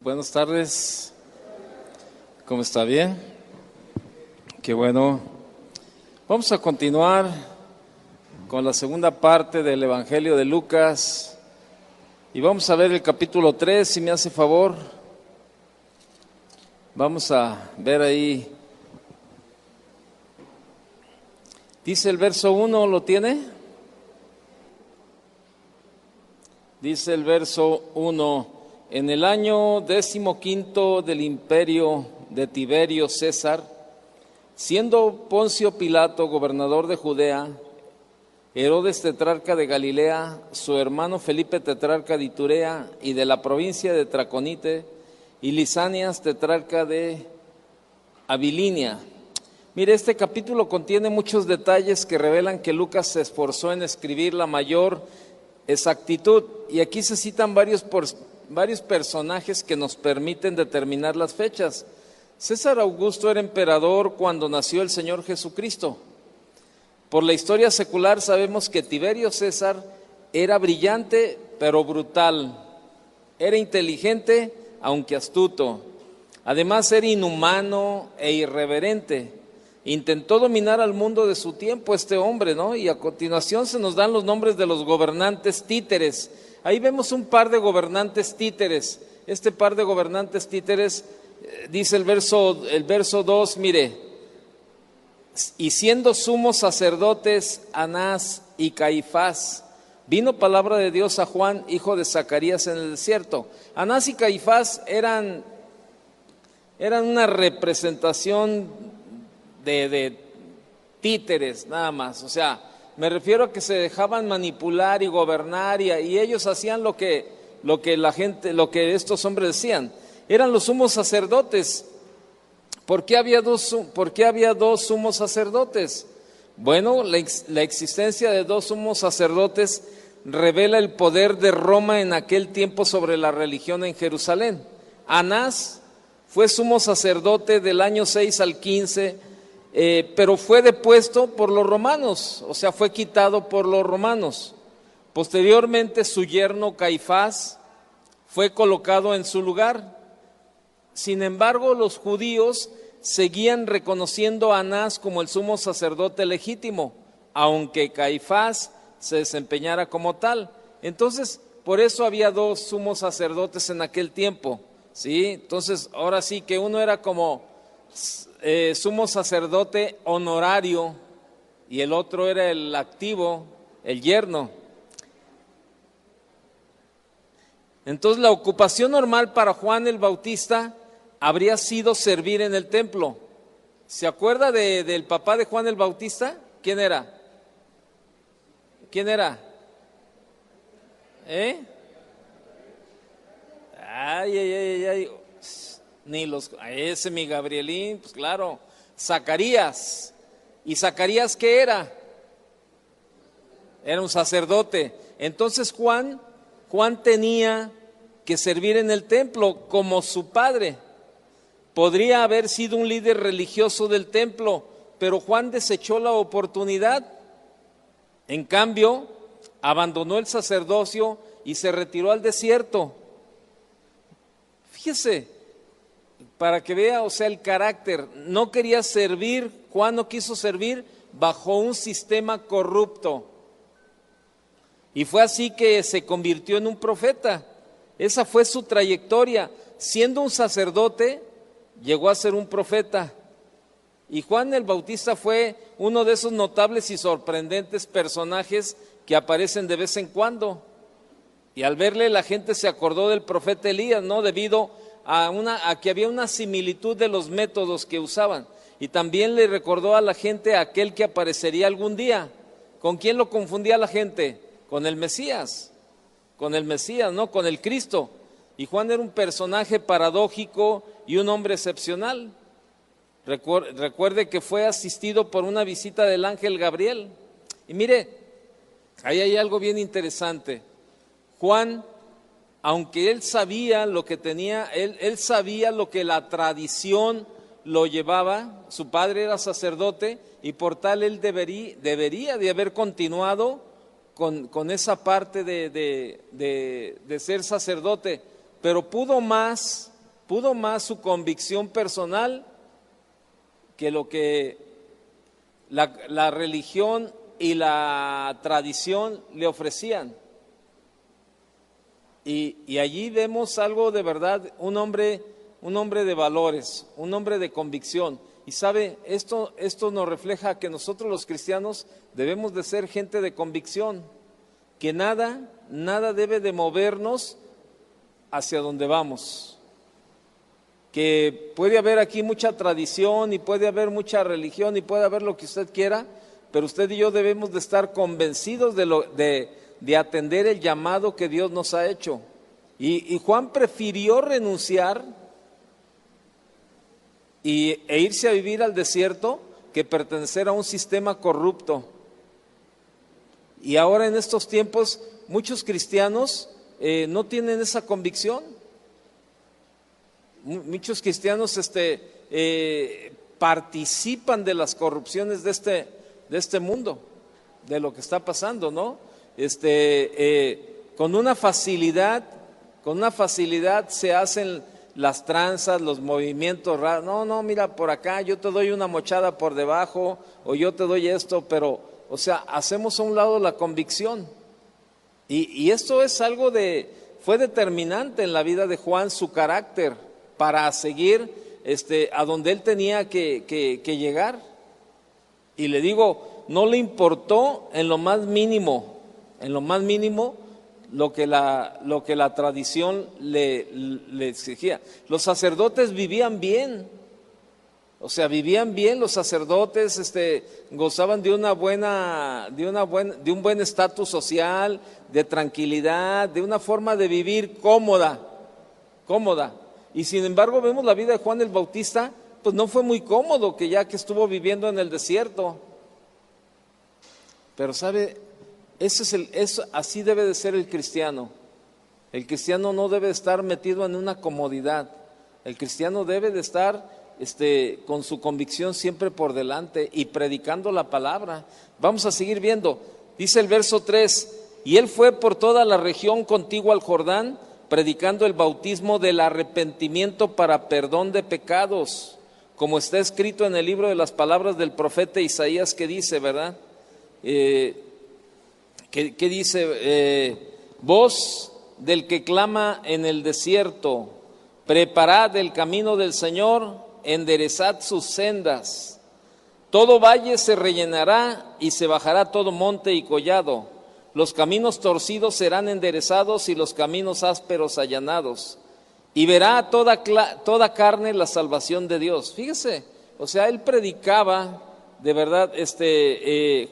Buenas tardes. ¿Cómo está? ¿Bien? Qué bueno. Vamos a continuar con la segunda parte del Evangelio de Lucas y vamos a ver el capítulo 3, si me hace favor. Vamos a ver ahí. Dice el verso 1, ¿lo tiene? Dice el verso 1: en el año 15 del imperio de Tiberio César, siendo Poncio Pilato gobernador de Judea, Herodes tetrarca de Galilea, su hermano Felipe tetrarca de Iturea y de la provincia de Traconite, y Lisanias tetrarca de Abilinia. Mire, este capítulo contiene muchos detalles que revelan que Lucas se esforzó en escribir la mayor exactitud, y aquí se citan varios personajes que nos permiten determinar las fechas. César Augusto era emperador cuando nació el Señor Jesucristo. Por la historia secular sabemos que Tiberio César era brillante pero brutal, era inteligente aunque astuto, además era inhumano e irreverente. Intentó dominar al mundo de su tiempo este hombre, ¿no? Y a continuación se nos dan los nombres de los gobernantes títeres. Ahí vemos un par de gobernantes títeres. Este par de gobernantes títeres, dice el verso 2, mire: y siendo sumos sacerdotes Anás y Caifás, vino palabra de Dios a Juan, hijo de Zacarías, en el desierto. Anás y Caifás eran una representación de títeres nada más. O sea, me refiero a que se dejaban manipular y gobernar, y ellos hacían lo que estos hombres decían. Eran los sumos sacerdotes. ¿Por qué había dos sumos sacerdotes? Bueno, la existencia de dos sumos sacerdotes revela el poder de Roma en aquel tiempo sobre la religión en Jerusalén. Anás fue sumo sacerdote del año 6 al 15, pero fue depuesto por los romanos, o sea, fue quitado por los romanos. Posteriormente su yerno Caifás fue colocado en su lugar. Sin embargo, los judíos seguían reconociendo a Anás como el sumo sacerdote legítimo, aunque Caifás se desempeñara como tal. Entonces, por eso había dos sumos sacerdotes en aquel tiempo, ¿sí? Entonces, ahora sí que uno era como sumo sacerdote honorario y el otro era el activo, el yerno. Entonces, la ocupación normal para Juan el Bautista habría sido servir en el templo. ¿Se acuerda del papá de Juan el Bautista? ¿Quién era? ¿Quién era? Ay. Ese mi Gabrielín, pues claro, Zacarías. ¿Y Zacarías qué era? Era un sacerdote. Entonces Juan tenía que servir en el templo como su padre. Podría haber sido un líder religioso del templo, pero Juan desechó la oportunidad. En cambio, abandonó el sacerdocio y se retiró al desierto. Fíjese, para que vea, o sea, el carácter. No quería servir, Juan no quiso servir bajo un sistema corrupto. Y fue así que se convirtió en un profeta. Esa fue su trayectoria. Siendo un sacerdote, llegó a ser un profeta. Y Juan el Bautista fue uno de esos notables y sorprendentes personajes que aparecen de vez en cuando. Y al verle la gente se acordó del profeta Elías, ¿no? Debido a que había una similitud de los métodos que usaban. Y también le recordó a la gente a aquel que aparecería algún día. ¿Con quién lo confundía la gente? Con el Mesías, ¿no? Con el Cristo. Y Juan era un personaje paradójico y un hombre excepcional. Recuerde que fue asistido por una visita del ángel Gabriel. Y mire, ahí hay algo bien interesante. Juan, aunque él sabía lo que tenía, él sabía lo que la tradición lo llevaba. Su padre era sacerdote y por tal él debería de haber continuado con esa parte de ser sacerdote, pero pudo más pudo más su convicción personal que lo que la religión y la tradición le ofrecían. Y allí vemos algo de verdad, un hombre de valores, un hombre de convicción. Y sabe, esto nos refleja que nosotros los cristianos debemos de ser gente de convicción, que nada debe de movernos hacia donde vamos. Que puede haber aquí mucha tradición y puede haber mucha religión y puede haber lo que usted quiera, pero usted y yo debemos de estar convencidos de atender el llamado que Dios nos ha hecho. Y Juan prefirió renunciar e irse a vivir al desierto que pertenecer a un sistema corrupto. Y ahora en estos tiempos muchos cristianos no tienen esa convicción. Muchos cristianos participan de las corrupciones de este mundo, de lo que está pasando, ¿no? Con una facilidad se hacen las tranzas, los movimientos raros. No, mira, por acá yo te doy una mochada por debajo, o yo te doy esto, pero, o sea, hacemos a un lado la convicción. Y esto es algo fue determinante en la vida de Juan, su carácter, para seguir a donde él tenía que llegar. Y le digo, no le importó en lo más mínimo lo que la tradición le exigía. Los sacerdotes vivían bien, o sea, los sacerdotes, gozaban de un buen estatus social, de tranquilidad, de una forma de vivir cómoda. Y sin embargo vemos la vida de Juan el Bautista, pues no fue muy cómodo, que estuvo viviendo en el desierto. Pero sabe, así debe de ser el cristiano. El cristiano no debe estar metido en una comodidad. El cristiano debe de estar con su convicción siempre por delante y predicando la palabra. Vamos a seguir viendo. Dice el verso 3, y él fue por toda la región contigua al Jordán, predicando el bautismo del arrepentimiento para perdón de pecados, como está escrito en el libro de las palabras del profeta Isaías, que dice, ¿verdad? ¿Qué dice? Voz del que clama en el desierto, preparad el camino del Señor, enderezad sus sendas. Todo valle se rellenará y se bajará todo monte y collado. Los caminos torcidos serán enderezados y los caminos ásperos allanados. Y verá toda carne la salvación de Dios. Fíjese, o sea, él predicaba, de verdad,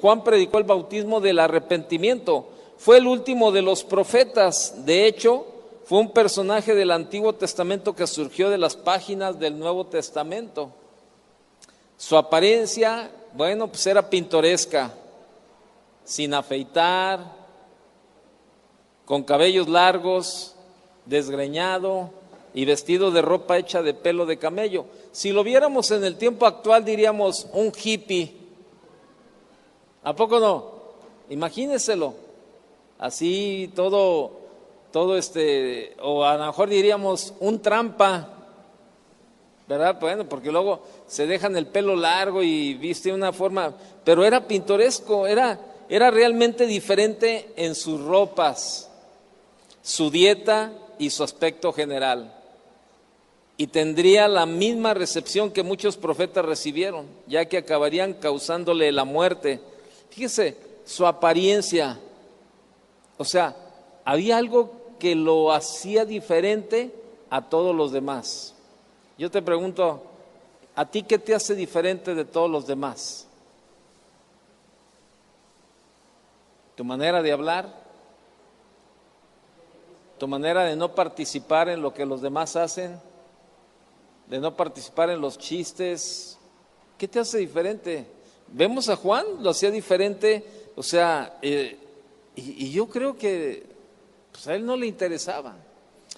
Juan predicó el bautismo del arrepentimiento. Fue el último de los profetas. De hecho, fue un personaje del Antiguo Testamento que surgió de las páginas del Nuevo Testamento. Su apariencia, bueno, pues era pintoresca, sin afeitar, con cabellos largos, desgreñado y vestido de ropa hecha de pelo de camello. Si lo viéramos en el tiempo actual diríamos un hippie. ¿A poco no? Imagínenselo. Así todo o a lo mejor diríamos un trampa, ¿verdad? Bueno, porque luego se dejan el pelo largo y viste una forma, pero era pintoresco, era realmente diferente en sus ropas, su dieta y su aspecto general. Y tendría la misma recepción que muchos profetas recibieron, ya que acabarían causándole la muerte. Fíjese, su apariencia, o sea, había algo que lo hacía diferente a todos los demás. Yo te pregunto, ¿a ti qué te hace diferente de todos los demás? ¿Tu manera de hablar? ¿Tu manera de no participar en lo que los demás hacen? ¿De no participar en los chistes? ¿Qué te hace diferente? Vemos a Juan, lo hacía diferente, o sea, y yo creo que pues a él no le interesaba.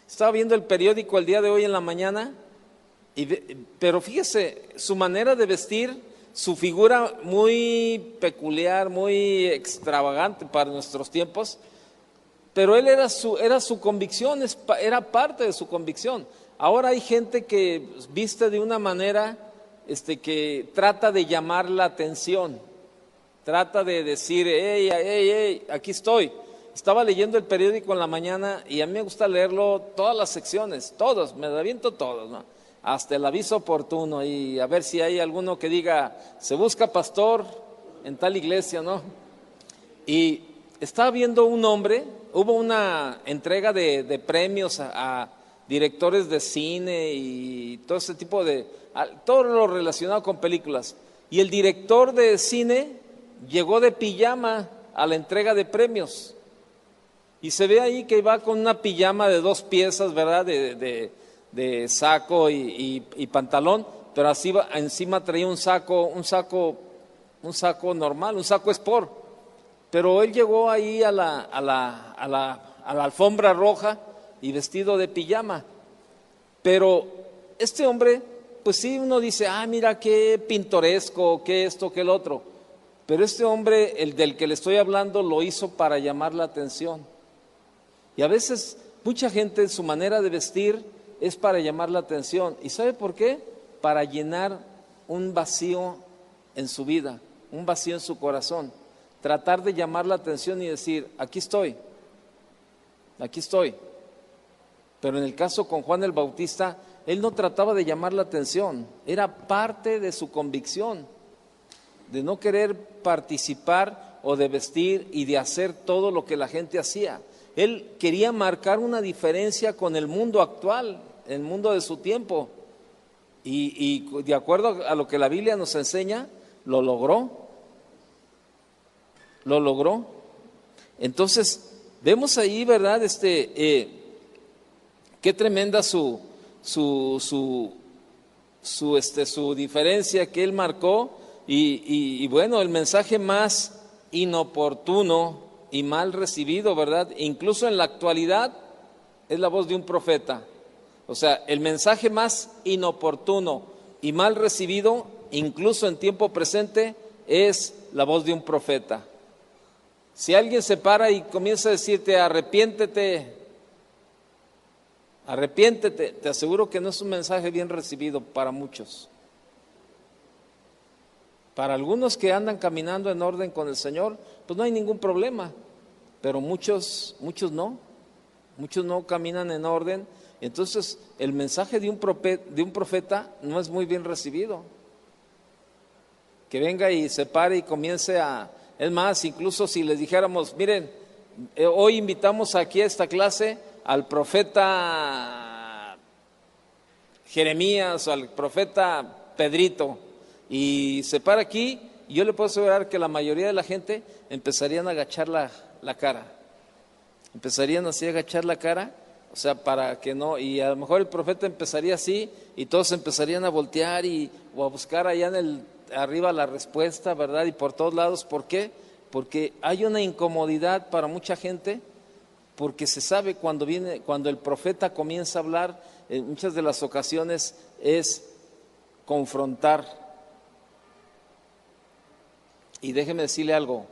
Estaba viendo el periódico el día de hoy en la mañana, pero fíjese, su manera de vestir, su figura muy peculiar, muy extravagante para nuestros tiempos, pero él era su convicción, era parte de su convicción. Ahora hay gente que viste de una manera que trata de llamar la atención, trata de decir, hey, hey, hey, aquí estoy. Estaba leyendo el periódico en la mañana y a mí me gusta leerlo todas las secciones, todos, me aviento todos, ¿no? Hasta el aviso oportuno y a ver si hay alguno que diga, se busca pastor en tal iglesia, ¿no? Y estaba viendo un hombre, hubo una entrega de premios a directores de cine y todo ese tipo todo lo relacionado con películas. Y el director de cine llegó de pijama a la entrega de premios. Y se ve ahí que va con una pijama de 2 piezas, ¿verdad? De saco y pantalón, pero así encima traía un saco normal, un saco sport. Pero él llegó ahí a la alfombra roja y vestido de pijama. Pero este hombre, pues sí, uno dice, mira qué pintoresco, qué esto, qué el otro. Pero este hombre, el del que le estoy hablando, lo hizo para llamar la atención. Y a veces mucha gente en su manera de vestir es para llamar la atención. ¿Y sabe por qué? Para llenar un vacío en su vida, un vacío en su corazón. Tratar de llamar la atención y decir, aquí estoy. Pero en el caso con Juan el Bautista, él no trataba de llamar la atención, era parte de su convicción, de no querer participar o de vestir y de hacer todo lo que la gente hacía. Él quería marcar una diferencia con el mundo actual, el mundo de su tiempo. Y de acuerdo a lo que la Biblia nos enseña, lo logró. Entonces, vemos ahí, ¿verdad? Qué tremenda su diferencia que él marcó. Y bueno, el mensaje más inoportuno y mal recibido, ¿verdad? Incluso en la actualidad es la voz de un profeta. O sea, el mensaje más inoportuno y mal recibido, incluso en tiempo presente, es la voz de un profeta. Si alguien se para y comienza a decirte arrepiéntete, te aseguro que no es un mensaje bien recibido para muchos. Para algunos que andan caminando en orden con el Señor, pues no hay ningún problema, pero muchos no caminan en orden. Entonces el mensaje de un profeta no es muy bien recibido. Que venga y se pare y comience es más, incluso si les dijéramos, miren, hoy invitamos aquí a esta clase al profeta Jeremías o al profeta Pedrito, y se para aquí, y yo le puedo asegurar que la mayoría de la gente empezarían a agachar la cara, empezarían así a agachar la cara, o sea, para que no, y a lo mejor el profeta empezaría así, y todos empezarían a voltear o a buscar allá arriba la respuesta, ¿verdad? Y por todos lados. ¿Por qué? Porque hay una incomodidad para mucha gente, porque se sabe cuando el profeta comienza a hablar, en muchas de las ocasiones es confrontar. Y déjeme decirle algo,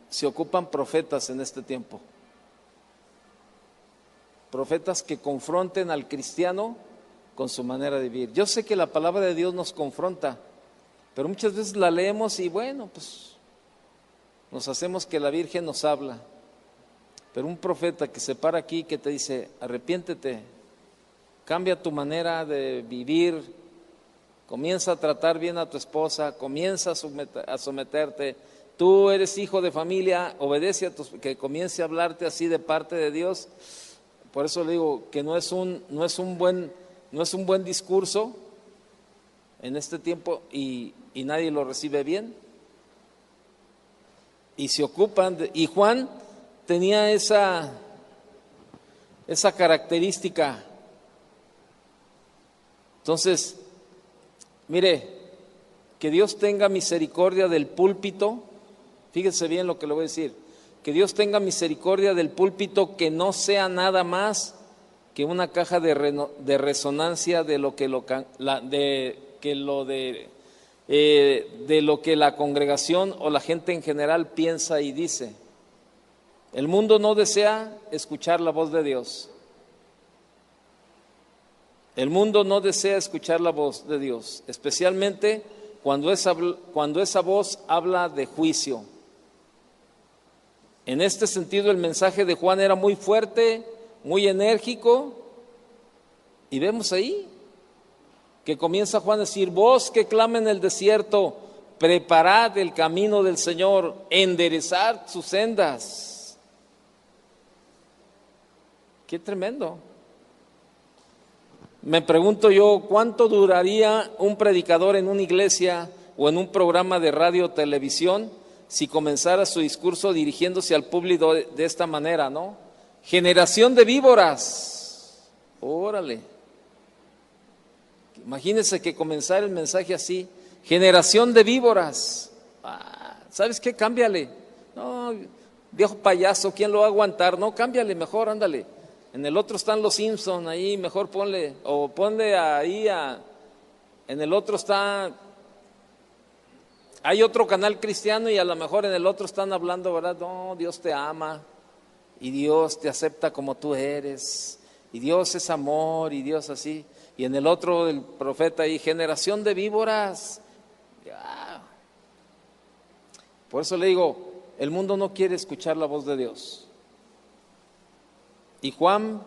se ocupan profetas en este tiempo, profetas que confronten al cristiano con su manera de vivir. Yo sé que la palabra de Dios nos confronta, pero muchas veces la leemos y bueno, pues nos hacemos que la Virgen nos habla. Pero un profeta que se para aquí, que te dice, arrepiéntete, cambia tu manera de vivir, comienza a tratar bien a tu esposa, comienza a someterte, tú eres hijo de familia, obedece que comience a hablarte así de parte de Dios. Por eso le digo que no es un buen discurso en este tiempo y nadie lo recibe bien. Y se ocupan, y Juan tenía esa característica. Entonces, mire, que Dios tenga misericordia del púlpito, fíjese bien lo que le voy a decir, que Dios tenga misericordia del púlpito, que no sea nada más que una caja de resonancia de lo que la congregación o la gente en general piensa y dice. El mundo no desea escuchar la voz de Dios. El mundo no desea escuchar la voz de Dios, especialmente cuando esa voz habla de juicio. En este sentido, el mensaje de Juan era muy fuerte, muy enérgico, y vemos ahí que comienza Juan a decir: voz que clama en el desierto, preparad el camino del Señor, enderezad sus sendas. Qué tremendo. Me pregunto yo, ¿cuánto duraría un predicador en una iglesia o en un programa de radio o televisión si comenzara su discurso dirigiéndose al público de esta manera, ¿no? Generación de víboras. Órale. Imagínense que comenzara el mensaje así: generación de víboras. ¿Sabes qué? Cámbiale. No, viejo payaso, ¿quién lo va a aguantar? No, cámbiale mejor, ándale. En el otro están los Simpson, ahí mejor ponle, o ponle ahí en el otro está, hay otro canal cristiano y a lo mejor en el otro están hablando, ¿verdad? No, Dios te ama y Dios te acepta como tú eres y Dios es amor y Dios así. Y en el otro el profeta ahí, generación de víboras. Ya. Por eso le digo, el mundo no quiere escuchar la voz de Dios. Y Juan,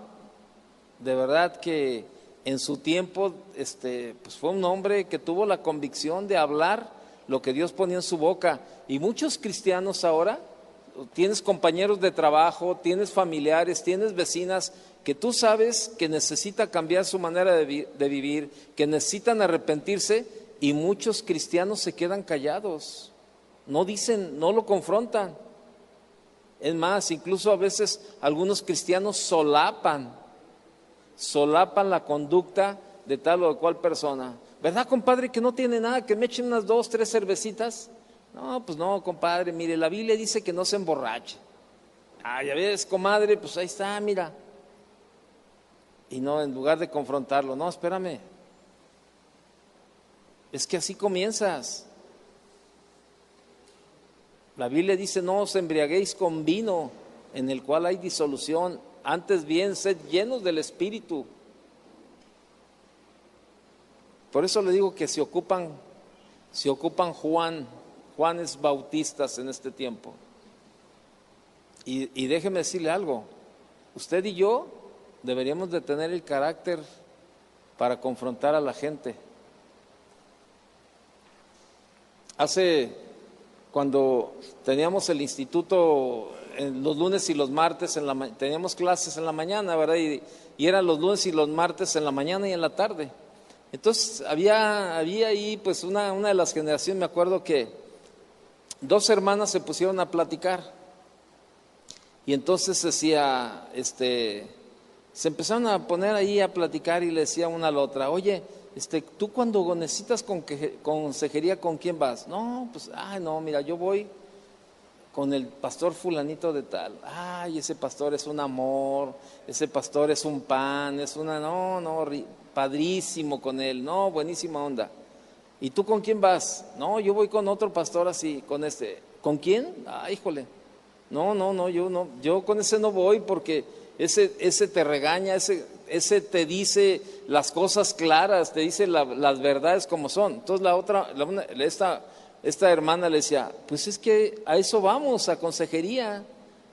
de verdad que en su tiempo, pues fue un hombre que tuvo la convicción de hablar lo que Dios ponía en su boca. Y muchos cristianos ahora, tienes compañeros de trabajo, tienes familiares, tienes vecinas que tú sabes que necesitan cambiar su manera de vivir, que necesitan arrepentirse, y muchos cristianos se quedan callados, no dicen, no lo confrontan. Es más, incluso a veces algunos cristianos solapan la conducta de tal o de cual persona. ¿Verdad, compadre, que no tiene nada, que me echen unas 2, 3 cervecitas? No, pues no, compadre, mire, la Biblia dice que no se emborrache. Ya ves, comadre, pues ahí está, mira. Y no, en lugar de confrontarlo, no, espérame. Es que así comienzas. La Biblia dice: no os embriaguéis con vino, en el cual hay disolución, antes bien sed llenos del Espíritu. Por eso le digo que se ocupan Juanes bautistas en este tiempo. Y déjeme decirle algo, usted y yo deberíamos de tener el carácter para confrontar a la gente. Cuando teníamos el instituto los lunes y los martes, teníamos clases en la mañana, ¿verdad? Y eran los lunes y los martes en la mañana y en la tarde. Entonces había ahí pues una de las generaciones, me acuerdo que 2 hermanas se pusieron a platicar. Y entonces decía, se empezaron a poner ahí a platicar y le decía una a la otra: oye, tú cuando necesitas consejería, ¿con quién vas? No, pues, no, mira, yo voy con el pastor fulanito de tal. Ese pastor es un amor, ese pastor es un pan, padrísimo con él, no, buenísima onda. ¿Y tú con quién vas? No, yo voy con otro pastor así, con este. ¿Con quién? Híjole, no, yo con ese no voy, porque ese te regaña, ese te dice las cosas claras, te dice las verdades como son. Entonces esta hermana le decía: pues es que a eso vamos, a consejería,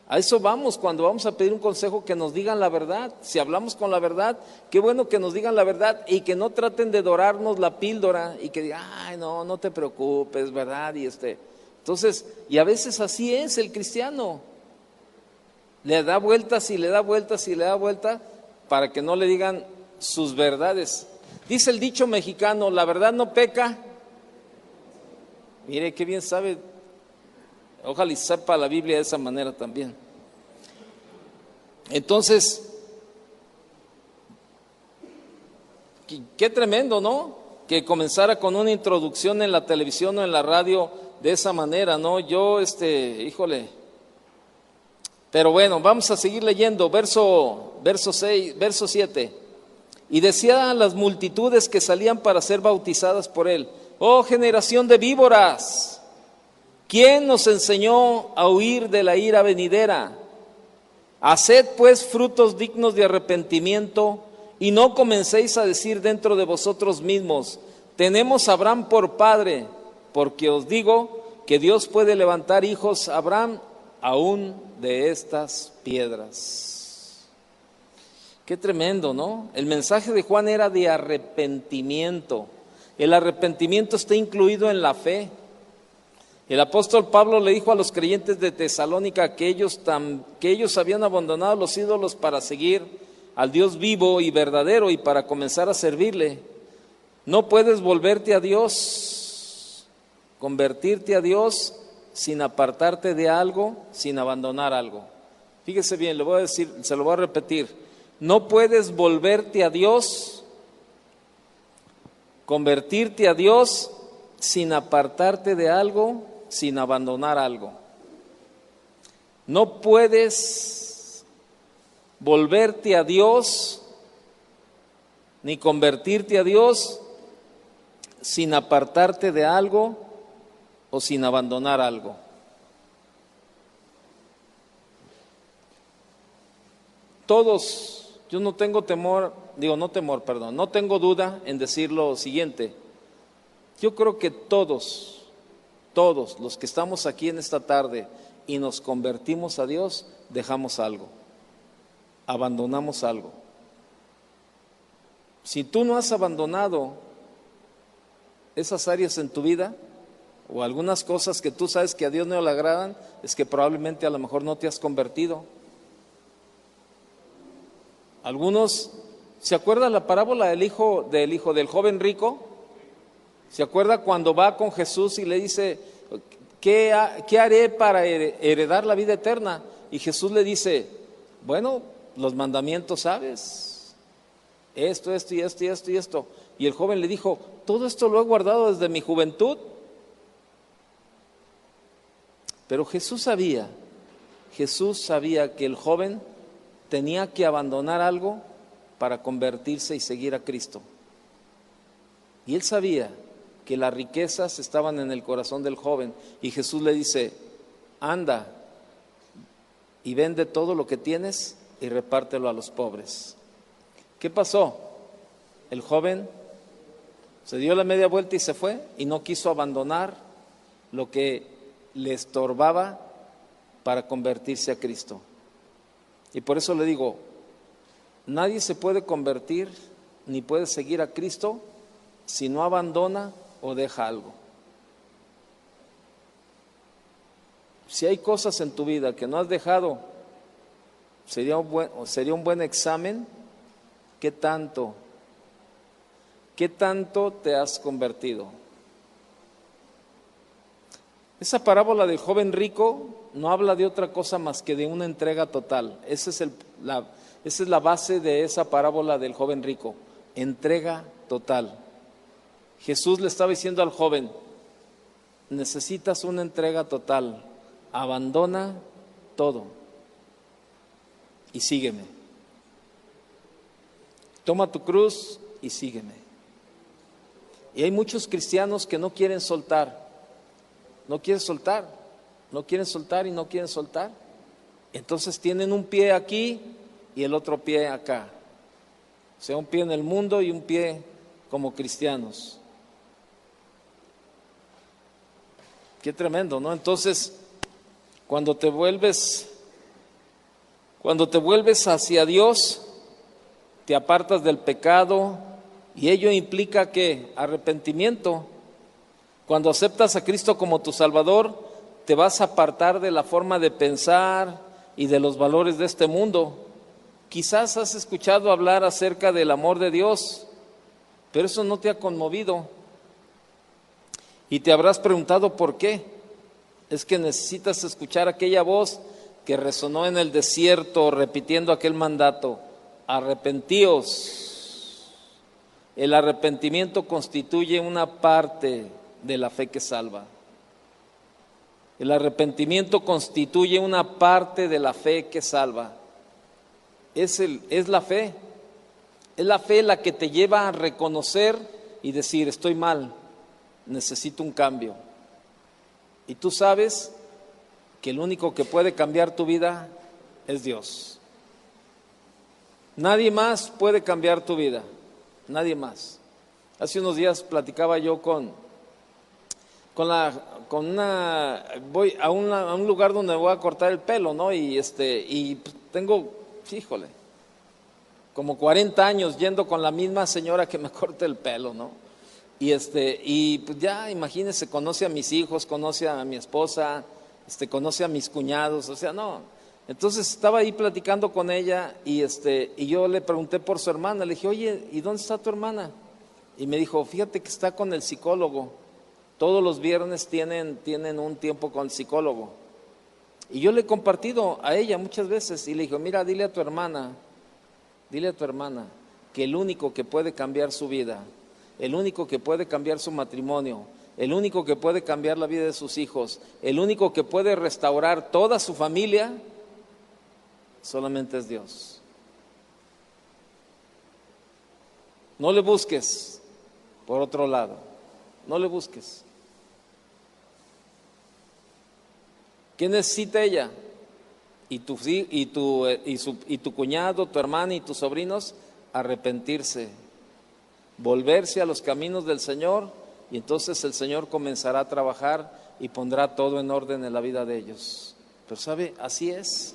a eso vamos, cuando vamos a pedir un consejo, que nos digan la verdad. Si hablamos con la verdad, qué bueno que nos digan la verdad y que no traten de dorarnos la píldora y que digan: no te preocupes, ¿verdad? Entonces, y a veces así es el cristiano. Le da vueltas y le da vueltas y le da vueltas para que no le digan sus verdades. Dice el dicho mexicano: la verdad no peca. Mire qué bien sabe, ojalá y sepa la Biblia de esa manera también. Entonces, qué tremendo, ¿no? Que comenzara con una introducción en la televisión o en la radio de esa manera, ¿no? Híjole. Pero bueno, vamos a seguir leyendo, verso 7. Y decía a las multitudes que salían para ser bautizadas por él: oh generación de víboras, ¿quién nos enseñó a huir de la ira venidera? Haced pues frutos dignos de arrepentimiento Y no comencéis a decir dentro de vosotros mismos, tenemos a Abraham por padre, porque os digo que Dios puede levantar hijos a Abraham aún de estas piedras. Qué tremendo, ¿no? El mensaje de Juan era de arrepentimiento. El arrepentimiento está incluido en la fe. El apóstol Pablo le dijo a los creyentes de Tesalónica que ellos habían abandonado los ídolos para seguir al Dios vivo y verdadero y para comenzar a servirle. No puedes volverte a Dios, convertirte a Dios sin apartarte de algo, sin abandonar algo. Fíjese bien, le voy a decir, se lo voy a repetir. No puedes volverte a Dios, convertirte a Dios sin apartarte de algo, sin abandonar algo. No puedes volverte a Dios ni convertirte a Dios sin apartarte de algo o sin abandonar algo. Todos, yo no tengo no tengo duda en decir lo siguiente. Yo creo que todos los que estamos aquí en esta tarde y nos convertimos a Dios, dejamos algo, abandonamos algo. Si tú no has abandonado esas áreas en tu vida o algunas cosas que tú sabes que a Dios no le agradan, es que probablemente a lo mejor no te has convertido. Algunos, ¿se acuerda la parábola del hijo del joven rico? ¿Se acuerda cuando va con Jesús y le dice, ¿qué haré para heredar la vida eterna? Y Jesús le dice, bueno, los mandamientos sabes, esto y esto y esto y esto. Y el joven le dijo, todo esto lo he guardado desde mi juventud. Pero Jesús sabía que el joven tenía que abandonar algo para convertirse y seguir a Cristo. Y él sabía que las riquezas estaban en el corazón del joven. Y Jesús le dice, anda y vende todo lo que tienes y repártelo a los pobres. ¿Qué pasó? El joven se dio la media vuelta y se fue y no quiso abandonar lo que le estorbaba para convertirse a Cristo. Y por eso le digo, nadie se puede convertir ni puede seguir a Cristo si no abandona o deja algo. Si hay cosas en tu vida que no has dejado, sería un buen examen. ¿Qué tanto te has convertido? Esa parábola del joven rico no habla de otra cosa más que de una entrega total. Esa es la base de esa parábola del joven rico, entrega total. Jesús le estaba diciendo al joven, necesitas una entrega total, abandona todo y sígueme. Toma tu cruz y sígueme. Y hay muchos cristianos que no quieren soltar, no quieren soltar y no quieren soltar. Entonces tienen un pie aquí y el otro pie acá. O sea, un pie en el mundo y un pie como cristianos. Qué tremendo, ¿no? Entonces, cuando te vuelves hacia Dios, te apartas del pecado y ello implica ¿qué? Arrepentimiento. Cuando aceptas a Cristo como tu Salvador, te vas a apartar de la forma de pensar y de los valores de este mundo. Quizás has escuchado hablar acerca del amor de Dios, pero eso no te ha conmovido. Y te habrás preguntado por qué. Es que necesitas escuchar aquella voz que resonó en el desierto repitiendo aquel mandato: arrepentíos. El arrepentimiento constituye una parte de la fe que salva. El arrepentimiento constituye una parte de la fe que salva. Es la fe. Es la fe la que te lleva a reconocer y decir, estoy mal, necesito un cambio. Y tú sabes que el único que puede cambiar tu vida es Dios. Nadie más puede cambiar tu vida, nadie más. Hace unos días platicaba yo voy a un lugar donde me voy a cortar el pelo, ¿no? Y tengo, híjole, como 40 años yendo con la misma señora que me corte el pelo, ¿no? Y pues ya, imagínense, conoce a mis hijos, conoce a mi esposa, conoce a mis cuñados, o sea, no. Entonces estaba ahí platicando con ella y yo le pregunté por su hermana, le dije, oye, ¿y dónde está tu hermana? Y me dijo, fíjate que está con el psicólogo, todos los viernes tienen un tiempo con el psicólogo. Y yo le he compartido a ella muchas veces y le dije, mira, dile a tu hermana que el único que puede cambiar su vida, el único que puede cambiar su matrimonio, el único que puede cambiar la vida de sus hijos, el único que puede restaurar toda su familia, solamente es Dios. No le busques por otro lado, no le busques. ¿Qué necesita ella? Y tu cuñado, tu hermana y tus sobrinos, arrepentirse, volverse a los caminos del Señor, y entonces el Señor comenzará a trabajar y pondrá todo en orden en la vida de ellos. Pero ¿sabe? Así es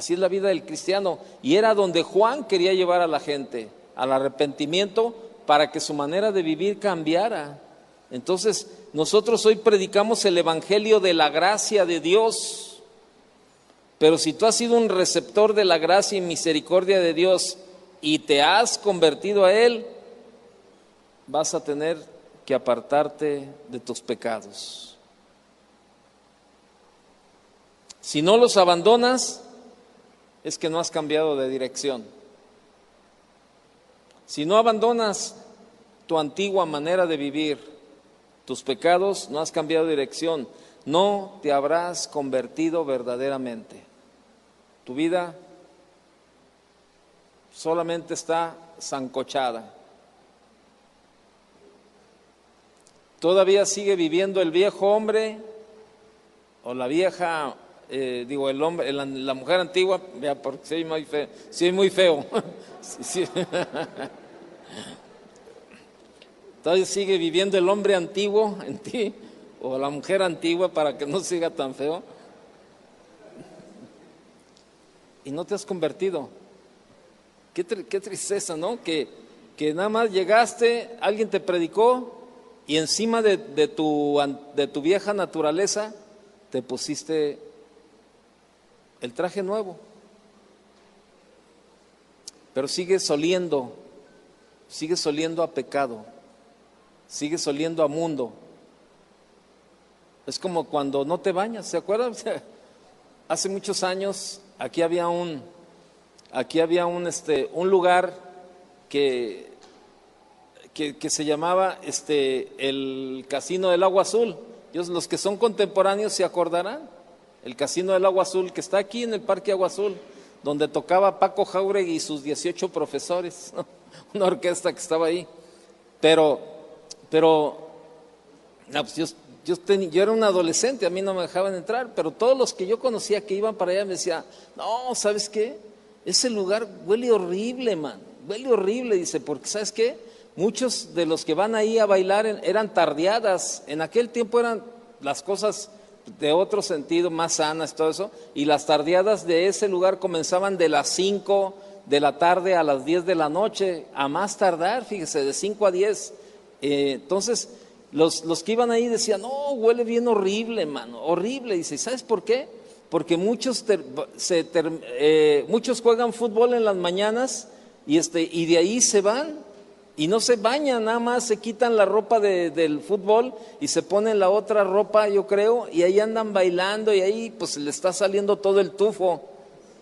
la vida del cristiano, y era donde Juan quería llevar a la gente, al arrepentimiento, para que su manera de vivir cambiara. Entonces nosotros hoy predicamos el evangelio de la gracia de Dios, pero si tú has sido un receptor de la gracia y misericordia de Dios y te has convertido a Él, vas a tener que apartarte de tus pecados. Si no los abandonas, es que no has cambiado de dirección. Si no abandonas tu antigua manera de vivir, tus pecados, no has cambiado de dirección, no te habrás convertido verdaderamente. Tu vida solamente está sancochada. Todavía sigue viviendo el viejo hombre o la vieja, el hombre, la mujer antigua, ya porque soy muy feo. Sí. Todavía sigue viviendo el hombre antiguo en ti o la mujer antigua, para que no siga tan feo. Y no te has convertido. Qué tristeza, ¿no? Que nada más llegaste, alguien te predicó y encima de tu vieja naturaleza te pusiste el traje nuevo. Pero sigues oliendo a pecado, sigues oliendo a mundo. Es como cuando no te bañas, ¿se acuerdan? Hace muchos años aquí había un lugar que se llamaba el Casino del Agua Azul. Los que son contemporáneos se acordarán. El Casino del Agua Azul, que está aquí en el Parque Agua Azul, donde tocaba Paco Jáuregui y sus 18 profesores, ¿no? Una orquesta que estaba ahí. Pero pues yo era un adolescente, a mí no me dejaban entrar, pero todos los que yo conocía que iban para allá me decían, no, ¿sabes qué? Ese lugar huele horrible, man, huele horrible, dice, porque ¿sabes qué? Muchos de los que van ahí a bailar eran tardeadas, en aquel tiempo eran las cosas de otro sentido, más sanas, todo eso, y las tardeadas de ese lugar comenzaban de las 5 de la tarde a las 10 de la noche, a más tardar, fíjese, de 5 a 10. Entonces, los que iban ahí decían, no, huele bien horrible, mano, horrible. Dice, ¿sabes por qué? Porque muchos juegan fútbol en las mañanas y de ahí se van y no se bañan, nada más se quitan la ropa del fútbol y se ponen la otra ropa, yo creo, y ahí andan bailando y ahí pues le está saliendo todo el tufo,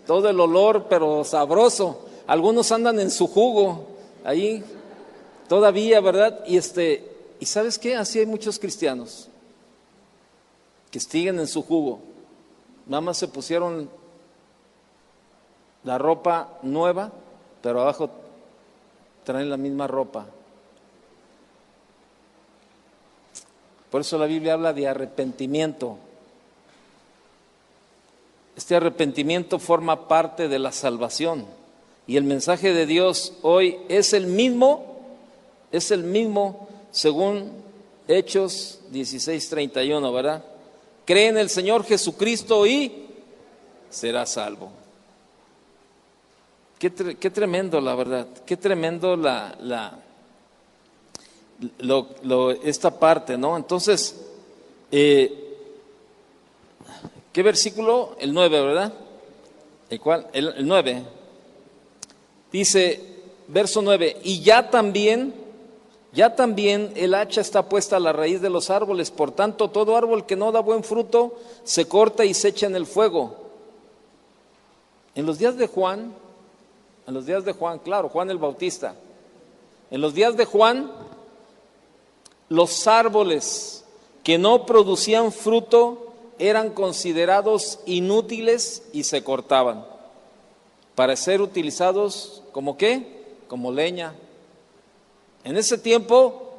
todo el olor, pero sabroso. Algunos andan en su jugo ahí todavía, ¿verdad? Y ¿sabes qué? Así hay muchos cristianos que siguen en su jugo. Nada más se pusieron la ropa nueva, pero abajo traen la misma ropa. Por eso la Biblia habla de arrepentimiento. Este arrepentimiento forma parte de la salvación. Y el mensaje de Dios hoy es el mismo según Hechos 16:31, ¿verdad? Cree en el Señor Jesucristo y será salvo. Qué tremendo, la verdad, qué tremendo esta parte, ¿no? Entonces, ¿qué versículo? El 9, ¿verdad? ¿El cuál? El 9. Dice, verso 9, y ya también el hacha está puesta a la raíz de los árboles, por tanto todo árbol que no da buen fruto se corta y se echa en el fuego. En los días de Juan, claro, Juan el Bautista, en los días de Juan, los árboles que no producían fruto eran considerados inútiles y se cortaban para ser utilizados ¿como qué? Como leña. En ese tiempo,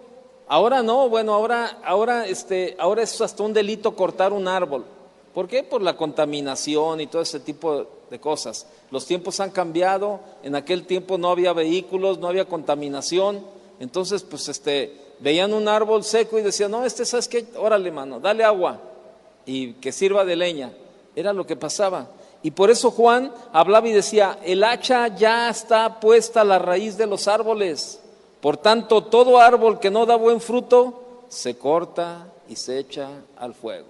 ahora no, bueno, ahora es hasta un delito cortar un árbol. ¿Por qué? Por la contaminación y todo ese tipo de cosas. Los tiempos han cambiado, en aquel tiempo no había vehículos, no había contaminación, entonces pues veían un árbol seco y decían, no, ¿sabes qué? Órale, mano, dale agua y que sirva de leña. Era lo que pasaba. Y por eso Juan hablaba y decía, el hacha ya está puesta a la raíz de los árboles. Por tanto, todo árbol que no da buen fruto se corta y se echa al fuego.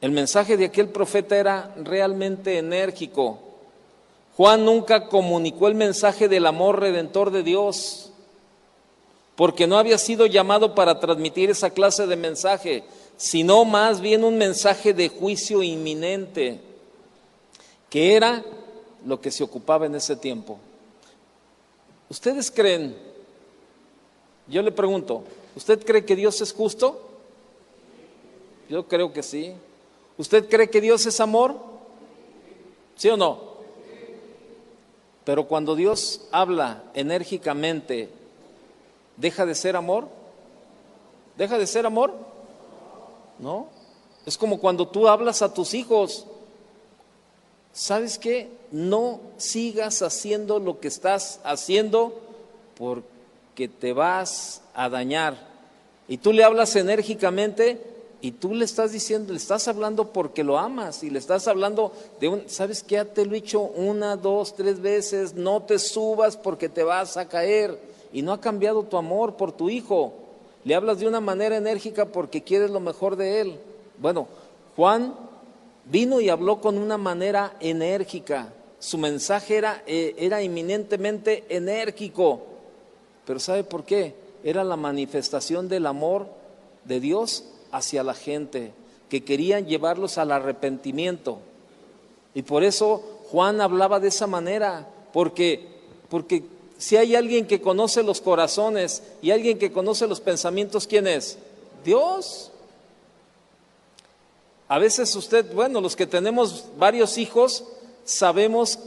El mensaje de aquel profeta era realmente enérgico. Juan nunca comunicó el mensaje del amor redentor de Dios, porque no había sido llamado para transmitir esa clase de mensaje, sino más bien un mensaje de juicio inminente, que era lo que se ocupaba en ese tiempo. ¿Ustedes creen? Yo le pregunto, ¿usted cree que Dios es justo? Yo creo que sí. ¿Usted cree que Dios es amor? ¿Sí o no? Pero cuando Dios habla enérgicamente, ¿deja de ser amor? ¿Deja de ser amor? No. Es como cuando tú hablas a tus hijos. ¿Sabes qué? No sigas haciendo lo que estás haciendo porque te vas a dañar. Y tú le hablas enérgicamente y tú le estás diciendo, le estás hablando porque lo amas y le estás hablando ¿sabes qué? Ya te lo he dicho 1, 2, 3 veces, no te subas porque te vas a caer. Y no ha cambiado tu amor por tu hijo. Le hablas de una manera enérgica porque quieres lo mejor de él. Bueno, Juan vino y habló con una manera enérgica. Su mensaje era eminentemente enérgico. Pero ¿sabe por qué? Era la manifestación del amor de Dios hacia la gente, que querían llevarlos al arrepentimiento. Y por eso Juan hablaba de esa manera, porque si hay alguien que conoce los corazones y alguien que conoce los pensamientos, ¿quién es? Dios. A veces los que tenemos varios hijos, sabemos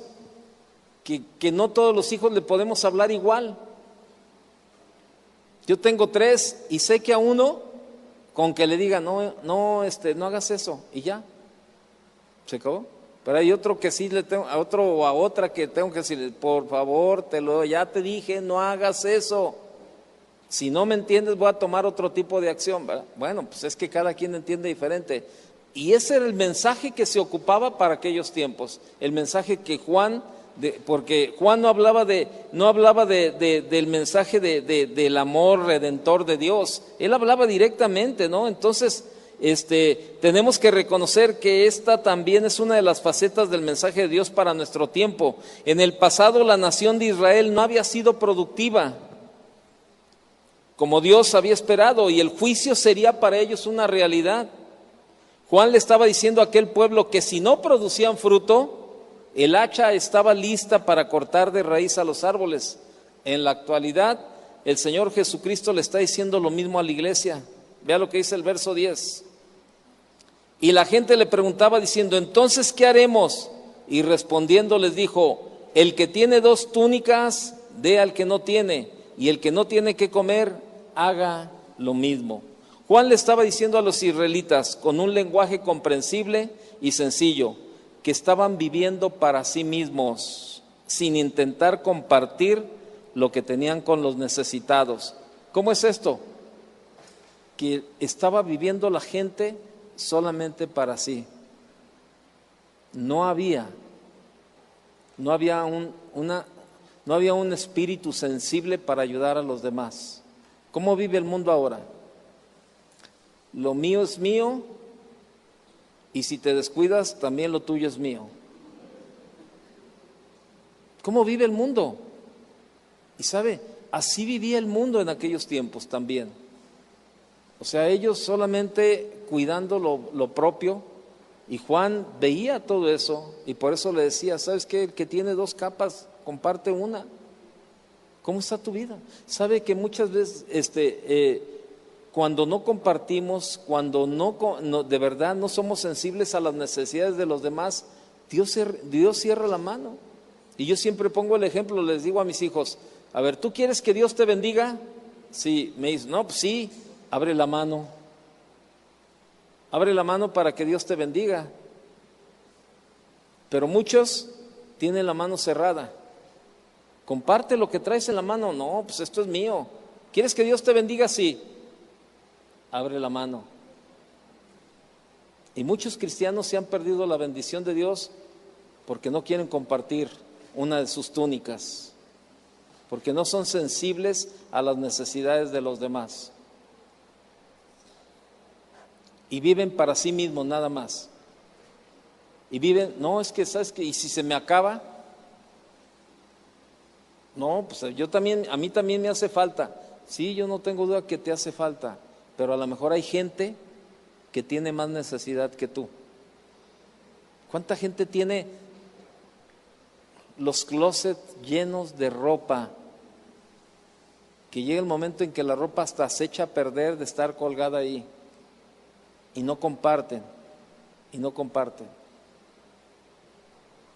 que no todos los hijos le podemos hablar igual. Yo tengo 3 y sé que a uno, con que le diga, no hagas eso, y ya, se acabó. Pero hay otro que sí le tengo, a otro o a otra que tengo que decirle, por favor, ya te dije, no hagas eso. Si no me entiendes, voy a tomar otro tipo de acción, ¿verdad? Bueno, pues es que cada quien entiende diferente. Y ese era el mensaje que se ocupaba para aquellos tiempos, el mensaje que Juan, porque Juan no hablaba del mensaje del amor redentor de Dios, él hablaba directamente, ¿no? Entonces, tenemos que reconocer que esta también es una de las facetas del mensaje de Dios para nuestro tiempo. En el pasado la nación de Israel no había sido productiva como Dios había esperado, y el juicio sería para ellos una realidad. Juan le estaba diciendo a aquel pueblo que si no producían fruto, el hacha estaba lista para cortar de raíz a los árboles. En la actualidad, el Señor Jesucristo le está diciendo lo mismo a la iglesia. Vea lo que dice el verso 10. Y la gente le preguntaba diciendo, ¿entonces qué haremos? Y respondiendo les dijo, el que tiene 2 túnicas, dé al que no tiene, y el que no tiene que comer, haga lo mismo. Juan le estaba diciendo a los israelitas con un lenguaje comprensible y sencillo, que estaban viviendo para sí mismos, sin intentar compartir lo que tenían con los necesitados. ¿Cómo es esto? Que estaba viviendo la gente solamente para sí. No había un espíritu sensible para ayudar a los demás. ¿Cómo vive el mundo ahora? Lo mío es mío, y si te descuidas, también lo tuyo es mío. ¿Cómo vive el mundo? Y sabe, así vivía el mundo en aquellos tiempos también. O sea, ellos solamente cuidando lo propio, y Juan veía todo eso, y por eso le decía, ¿sabes qué? El que tiene 2 capas, comparte una. ¿Cómo está tu vida? Sabe que muchas veces cuando no compartimos, cuando no de verdad no somos sensibles a las necesidades de los demás, Dios cierra la mano. Y yo siempre pongo el ejemplo, les digo a mis hijos, a ver, ¿tú quieres que Dios te bendiga? Sí, me dicen, no, pues sí, abre la mano. Abre la mano para que Dios te bendiga. Pero muchos tienen la mano cerrada. Comparte lo que traes en la mano. No, pues esto es mío. ¿Quieres que Dios te bendiga? Sí. Abre la mano. Y muchos cristianos se han perdido la bendición de Dios porque no quieren compartir una de sus túnicas, porque no son sensibles a las necesidades de los demás. Y viven para sí mismos nada más. Y viven, no, es que, ¿sabes qué? ¿Y si se me acaba? No, pues a mí también me hace falta. Sí, yo no tengo duda que te hace falta, pero a lo mejor hay gente que tiene más necesidad que tú. ¿Cuánta gente tiene los closets llenos de ropa? Que llega el momento en que la ropa hasta se echa a perder de estar colgada ahí. Y no comparten.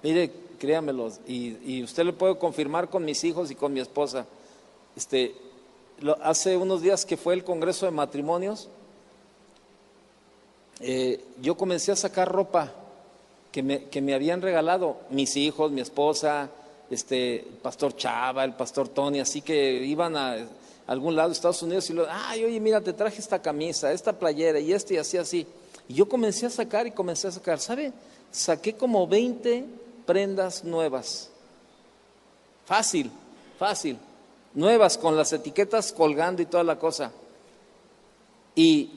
Mire, créamelo, y usted lo puede confirmar con mis hijos y con mi esposa. Hace unos días que fue el Congreso de Matrimonios, yo comencé a sacar ropa que me habían regalado mis hijos, mi esposa, el pastor Chava, el pastor Tony, así que iban a algún lado de Estados Unidos y oye, mira, te traje esta camisa, esta playera y y así. Y yo comencé a sacar, ¿sabe? Saqué como 20 prendas nuevas. Fácil, nuevas, con las etiquetas colgando y toda la cosa. Y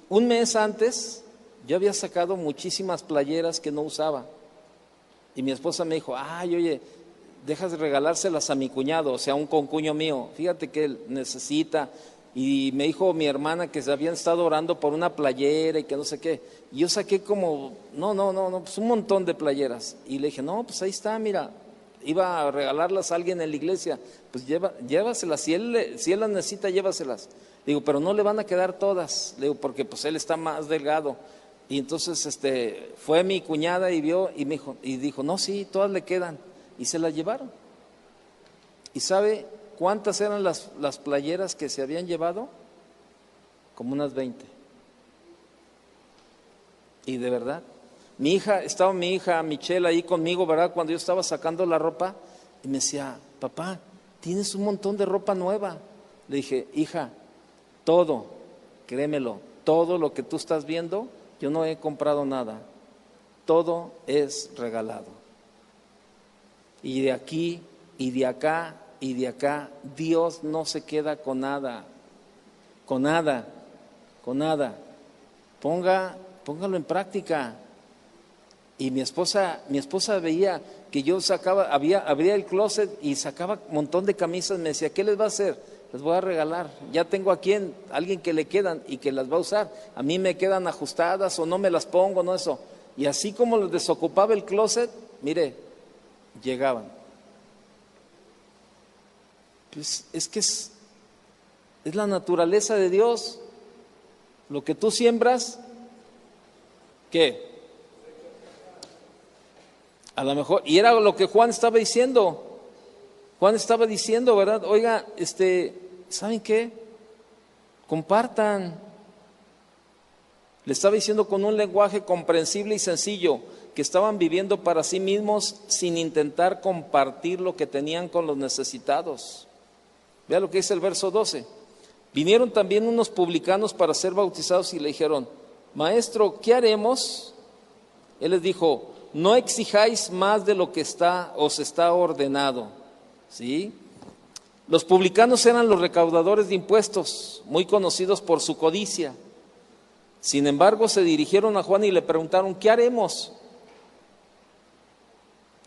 un mes antes yo había sacado muchísimas playeras que no usaba. Y mi esposa me dijo, oye, dejas de regalárselas a mi cuñado, o sea, un concuño mío, fíjate que él necesita. Y me dijo mi hermana que se habían estado orando por una playera y que no sé qué. Y yo saqué como, pues un montón de playeras. Y le dije, no, pues ahí está, mira, iba a regalarlas a alguien en la iglesia, pues llévaselas, si él las necesita, llévaselas. Le digo, pero no le van a quedar todas, le digo, porque pues él está más delgado. Y entonces fue mi cuñada y vio y me dijo, no, sí, todas le quedan. Y se las llevaron. ¿Y sabe cuántas eran las playeras que se habían llevado? Como unas 20. Y de verdad, estaba mi hija Michelle ahí conmigo, ¿verdad? Cuando yo estaba sacando la ropa, y me decía, papá, tienes un montón de ropa nueva. Le dije, hija, todo, créemelo, todo lo que tú estás viendo, yo no he comprado nada. Todo es regalado. Y de aquí, y de acá, y de acá, Dios no se queda con nada. Póngalo en práctica. Y mi esposa veía que yo abría el closet y sacaba un montón de camisas. Me decía, ¿qué les va a hacer? Les voy a regalar. Ya tengo aquí alguien que le quedan y que las va a usar. A mí me quedan ajustadas o no me las pongo, no eso. Y así como les desocupaba el closet, mire, llegaban. Pues es que es la naturaleza de Dios. Lo que tú siembras, ¿qué? A lo mejor, y era lo que Juan estaba diciendo. ¿Verdad? Oiga, ¿saben qué? Compartan. Le estaba diciendo con un lenguaje comprensible y sencillo. que estaban viviendo para sí mismos sin intentar compartir lo que tenían con los necesitados. Vea lo que dice el verso 12. Vinieron también unos publicanos para ser bautizados y le dijeron: Maestro, ¿qué haremos? Él les dijo: no exijáis más de lo que os está ordenado. ¿Sí? Los publicanos eran los recaudadores de impuestos, muy conocidos por su codicia. Sin embargo, se dirigieron a Juan y le preguntaron: ¿qué haremos?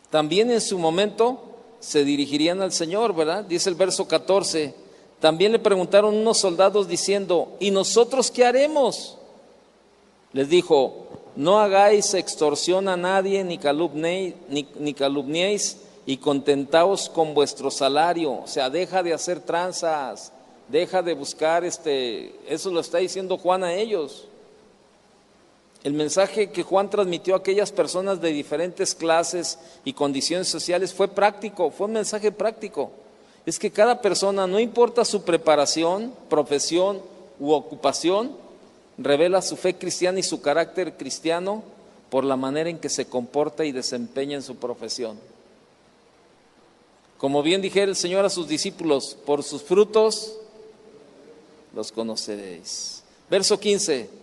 También en su momento se dirigirían al Señor, ¿verdad? Dice el verso 14, también le preguntaron unos soldados diciendo: ¿y nosotros qué haremos? Les dijo: no hagáis extorsión a nadie, ni calumniéis, y contentaos con vuestro salario. O sea, deja de hacer tranzas, deja de buscar, eso lo está diciendo Juan a ellos. El mensaje que Juan transmitió a aquellas personas de diferentes clases y condiciones sociales fue práctico, fue un mensaje práctico. Es que cada persona, no importa su preparación, profesión u ocupación, revela su fe cristiana y su carácter cristiano por la manera en que se comporta y desempeña en su profesión. Como bien dijera el Señor a sus discípulos: por sus frutos los conoceréis. Verso 15.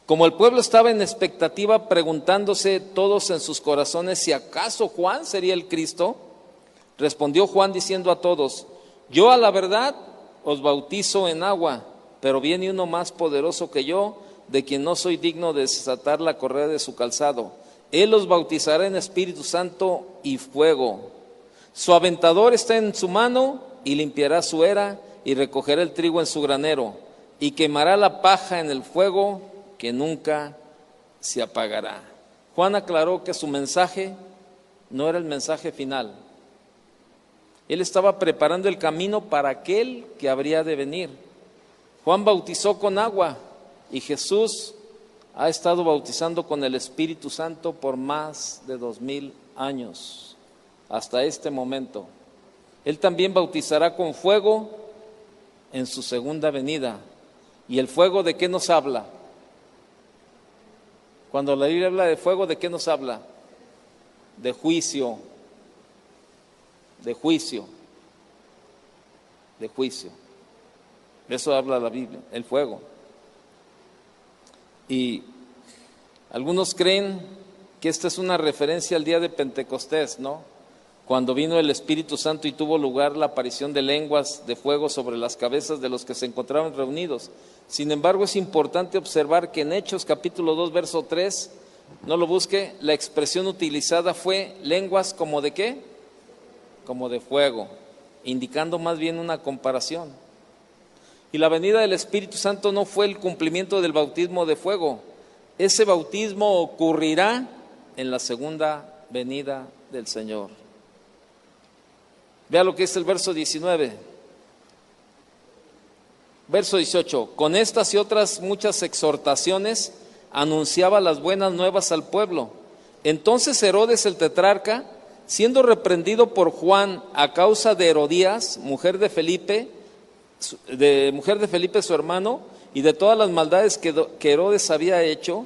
Como el pueblo estaba en expectativa, preguntándose todos en sus corazones si acaso Juan sería el Cristo, respondió Juan diciendo a todos: yo a la verdad os bautizo en agua, pero viene uno más poderoso que yo, de quien no soy digno de desatar la correa de su calzado. Él os bautizará en Espíritu Santo y fuego. Su aventador está en su mano, y limpiará su era, y recogerá el trigo en su granero, y quemará la paja en el fuego, que nunca se apagará. Juan aclaró que su mensaje no era el mensaje final. Él estaba preparando el camino para aquel que habría de venir. Juan bautizó con agua y Jesús ha estado bautizando con el Espíritu Santo por más de 2000 años, hasta este momento. Él también bautizará con fuego en su segunda venida. ¿Y el fuego de qué nos habla? Cuando la Biblia habla de fuego, ¿de qué nos habla? De juicio, de juicio, de juicio. De eso habla la Biblia, el fuego. Y algunos creen que esta es una referencia al día de Pentecostés, ¿no? Cuando vino el Espíritu Santo y tuvo lugar la aparición de lenguas de fuego sobre las cabezas de los que se encontraban reunidos. Sin embargo, es importante observar que en Hechos capítulo 2, verso 3, no lo busque, la expresión utilizada fue lenguas como de ¿qué? Como de fuego, indicando más bien una comparación. Y la venida del Espíritu Santo no fue el cumplimiento del bautismo de fuego. Ese bautismo ocurrirá en la segunda venida del Señor. Vea lo que es el verso 19. Verso 18. Con estas y otras muchas exhortaciones anunciaba las buenas nuevas al pueblo. Entonces Herodes el tetrarca, siendo reprendido por Juan a causa de Herodías, mujer de Felipe su hermano, y de todas las maldades que Herodes había hecho,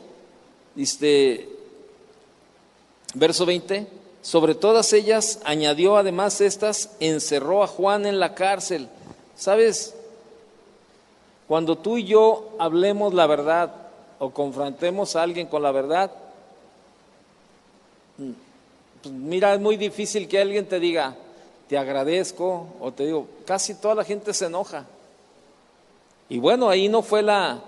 verso 20, sobre todas ellas añadió además estas, encerró a Juan en la cárcel. ¿Sabes? Cuando tú y yo hablemos la verdad o confrontemos a alguien con la verdad, pues mira, es muy difícil que alguien te diga, te agradezco, o te digo, casi toda la gente se enoja. Y bueno, ahí no fue la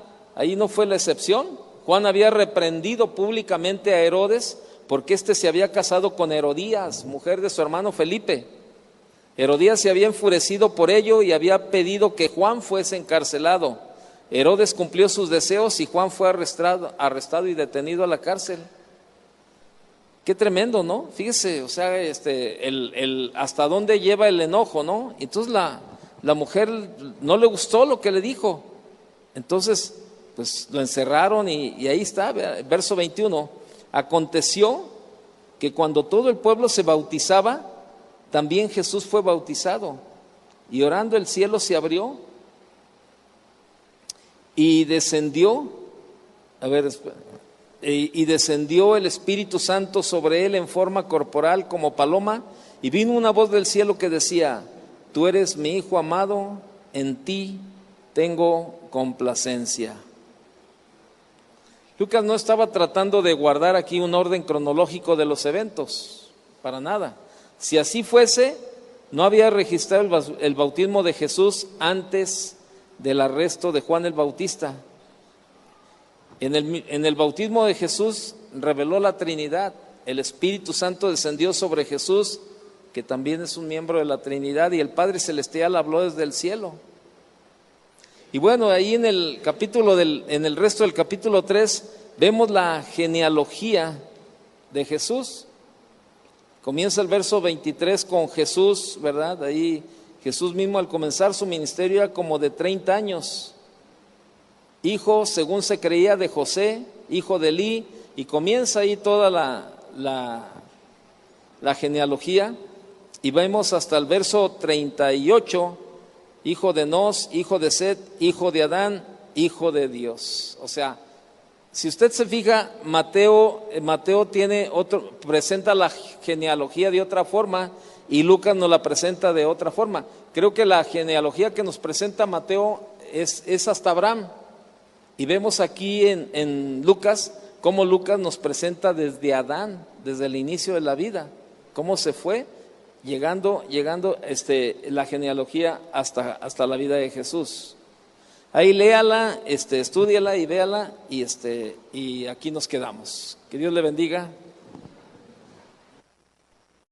excepción. Juan había reprendido públicamente a Herodes porque éste se había casado con Herodías, mujer de su hermano Felipe. Herodías se había enfurecido por ello y había pedido que Juan fuese encarcelado. Herodes cumplió sus deseos y Juan fue arrestado y detenido a la cárcel. Qué tremendo, ¿no? Fíjese, o sea, hasta dónde lleva el enojo, ¿no? Entonces la mujer no le gustó lo que le dijo. Entonces, pues lo encerraron y ahí está, verso 21. Aconteció que cuando todo el pueblo se bautizaba, también Jesús fue bautizado, y orando el cielo se abrió y descendió. y descendió el Espíritu Santo sobre él en forma corporal como paloma, y vino una voz del cielo que decía: tú eres mi Hijo amado, en ti tengo complacencia. Lucas no estaba tratando de guardar aquí un orden cronológico de los eventos, para nada. Si así fuese, no había registrado el bautismo de Jesús antes del arresto de Juan el Bautista. En el bautismo de Jesús reveló la Trinidad. El Espíritu Santo descendió sobre Jesús, que también es un miembro de la Trinidad, y el Padre Celestial habló desde el cielo. Y bueno, ahí en el resto del capítulo 3 vemos la genealogía de Jesús. Comienza el verso 23 con Jesús, ¿verdad? Ahí Jesús mismo, al comenzar su ministerio, era como de 30 años. Hijo, según se creía, de José, hijo de Elí, y comienza ahí toda la genealogía, y vemos hasta el verso 38, hijo de Nos, hijo de Set, hijo de Adán, hijo de Dios. O sea, si usted se fija, Mateo presenta la genealogía de otra forma, y Lucas nos la presenta de otra forma. Creo que la genealogía que nos presenta Mateo es hasta Abraham. Y vemos aquí en Lucas cómo Lucas nos presenta desde Adán, desde el inicio de la vida, cómo se fue llegando la genealogía hasta la vida de Jesús. Ahí léala, estúdiala y véala, y aquí nos quedamos. Que Dios le bendiga.